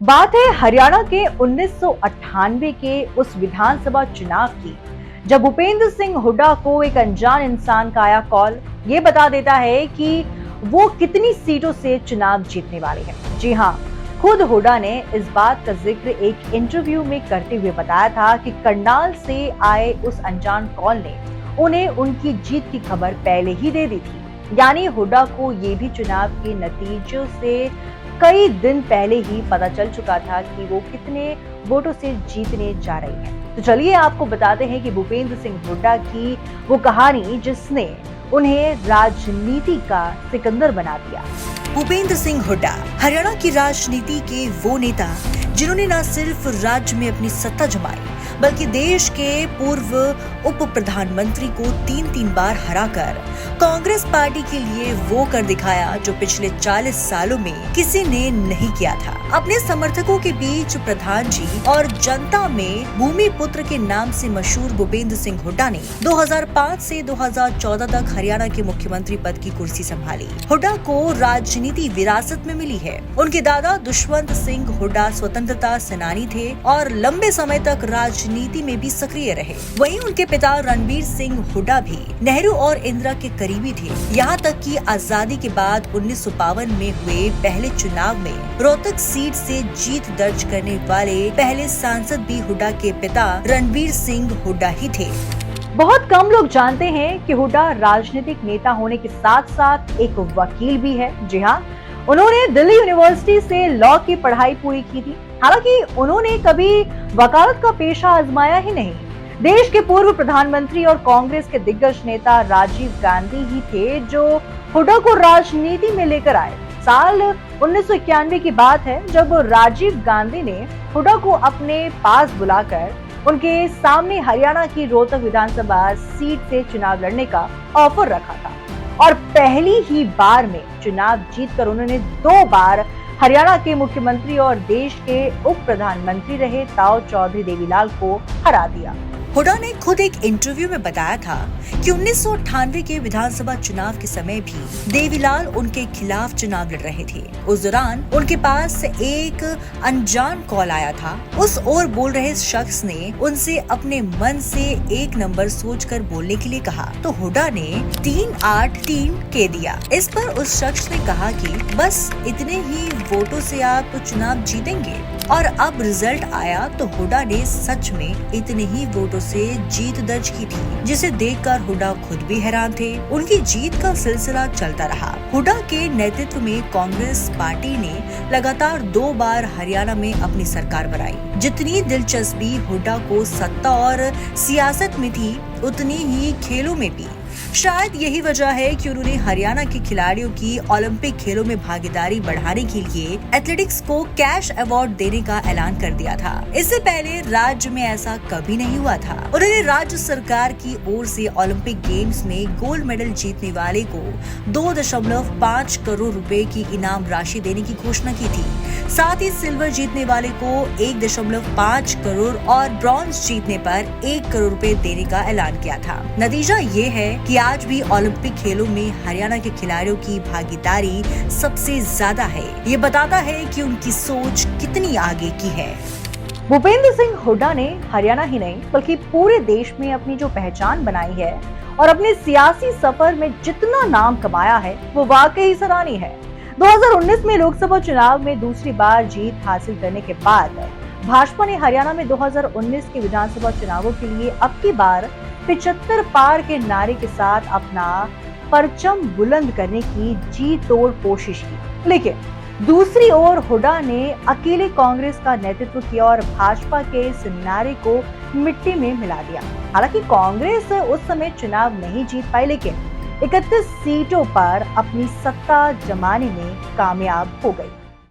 बात है हरियाणा के 1998 के उस विधानसभा चुनाव की, जब भूपेंद्र सिंह हुड्डा को एक अनजान इंसान का आया कॉल ये बता देता है कि वो कितनी सीटों से चुनाव जीतने वाले हैं। जी हाँ, खुद हुड्डा ने इस बात का जिक्र एक इंटरव्यू में करते हुए बताया था कि करनाल से आए उस अनजान कॉल ने उन्हें उनकी जीत की खबर पहले ही दे दी थी। यानी हुड्डा को ये भी चुनाव के नतीजों से कई दिन पहले ही पता चल चुका था कि वो कितने वोटों से जीतने जा रही है। तो चलिए आपको बताते हैं कि भूपेंद्र सिंह हुड्डा की वो कहानी जिसने उन्हें राजनीति का सिकंदर बना दिया। भूपेंद्र सिंह हुड्डा हरियाणा की राजनीति के वो नेता जिन्होंने न सिर्फ राज्य में अपनी सत्ता जमाई बल्कि देश के पूर्व उप प्रधानमंत्री को 3 बार हराकर कांग्रेस पार्टी के लिए वो कर दिखाया जो पिछले 40 सालों में किसी ने नहीं किया था। अपने समर्थकों के बीच प्रधान जी और जनता में भूमि पुत्र के नाम से मशहूर भूपेंद्र सिंह हुड्डा ने 2005 से 2014 तक हरियाणा के मुख्यमंत्री पद की कुर्सी संभाली। हुड्डा को राजनीति विरासत में मिली है। उनके दादा दुष्यंत सिंह हुड्डा स्वतंत्रता सेनानी थे और लंबे समय तक राजनीति में भी सक्रिय रहे। वहीं उनके पिता रणबीर सिंह हुड्डा भी नेहरू और इंदिरा के करीबी थे। यहाँ तक कि आजादी के बाद 1952 में हुए पहले चुनाव में रोहतक सीट से जीत दर्ज करने वाले पहले सांसद भी हुड्डा के पिता रणबीर सिंह हुड्डा ही थे। बहुत कम लोग जानते हैं कि हुड्डा राजनीतिक नेता होने के साथ साथ एक वकील भी है। जी हाँ, उन्होंने दिल्ली यूनिवर्सिटी से लॉ की पढ़ाई पूरी की थी। हालांकि उन्होंने कभी वकालत का पेशा आजमाया ही नहीं। देश के पूर्व प्रधानमंत्री और कांग्रेस के दिग्गज नेता राजीव गांधी ही थे जो हुड्डा को राजनीति में लेकर आए। साल 1991 की बात है जब राजीव गांधी ने हुड्डा को अपने पास बुलाकर उनके सामने हरियाणा की रोहतक विधानसभा सीट से चुनाव लड़ने का ऑफर रखा था और पहली ही बार में चुनाव जीतकर उन्होंने 2 बार हरियाणा के मुख्यमंत्री और देश के उप प्रधानमंत्री रहे ताऊ चौधरी देवीलाल को हरा दिया। हुड्डा ने खुद एक इंटरव्यू में बताया था कि 1998 के विधानसभा चुनाव के समय भी देवीलाल उनके खिलाफ चुनाव लड़ रहे थे। उस दौरान उनके पास एक अनजान कॉल आया था। उस ओर बोल रहे शख्स ने उनसे अपने मन से एक नंबर सोचकर बोलने के लिए कहा तो हुड्डा ने 383 कह दिया। इस पर उस शख्स ने कहा कि बस इतने ही वोटों से आप चुनाव जीतेंगे और अब रिजल्ट आया तो हुड्डा ने सच में इतने ही वोटों से जीत दर्ज की थी, जिसे देखकर हुड्डा खुद भी हैरान थे। उनकी जीत का सिलसिला चलता रहा। हुड्डा के नेतृत्व में कांग्रेस पार्टी ने लगातार 2 बार हरियाणा में अपनी सरकार बनाई। जितनी दिलचस्पी हुड्डा को सत्ता और सियासत में थी उतनी ही खेलों में भी। शायद यही वजह है कि उन्होंने हरियाणा के खिलाड़ियों की ओलंपिक खेलों में भागीदारी बढ़ाने के लिए एथलेटिक्स को कैश अवार्ड देने का ऐलान कर दिया था। इससे पहले राज्य में ऐसा कभी नहीं हुआ था। उन्होंने राज्य सरकार की ओर से ओलंपिक गेम्स में गोल्ड मेडल जीतने वाले को 2.5 करोड़ रुपए की इनाम राशि देने की घोषणा की थी। साथ ही सिल्वर जीतने वाले को 1.5 करोड़ और ब्रॉन्ज जीतने पर 1 करोड़ रुपए देने का ऐलान किया था। नतीजा ये है कि आज भी ओलंपिक खेलों में हरियाणा के खिलाड़ियों की भागीदारी सबसे ज्यादा है। ये बताता है कि उनकी सोच कितनी आगे की है। भूपेंद्र सिंह हुड्डा ने हरियाणा ही नहीं बल्कि पूरे देश में अपनी जो पहचान बनाई है और अपने सियासी सफर में जितना नाम कमाया है वो वाकई सराहनीय है। 2019 में लोकसभा चुनाव में दूसरी बार जीत हासिल करने के बाद भाजपा ने हरियाणा में 2019 के विधानसभा चुनावों के लिए अब की बार 75 पार के नारे के साथ अपना परचम बुलंद करने की जी तोड़ कोशिश की। लेकिन दूसरी ओर हुड्डा ने अकेले कांग्रेस का नेतृत्व किया और भाजपा के इस नारे को मिट्टी में मिला दिया। हालांकि कांग्रेस उस समय चुनाव नहीं जीत पाई लेकिन 31 सीटों पर अपनी सत्ता जमाने में कामयाब हो गई।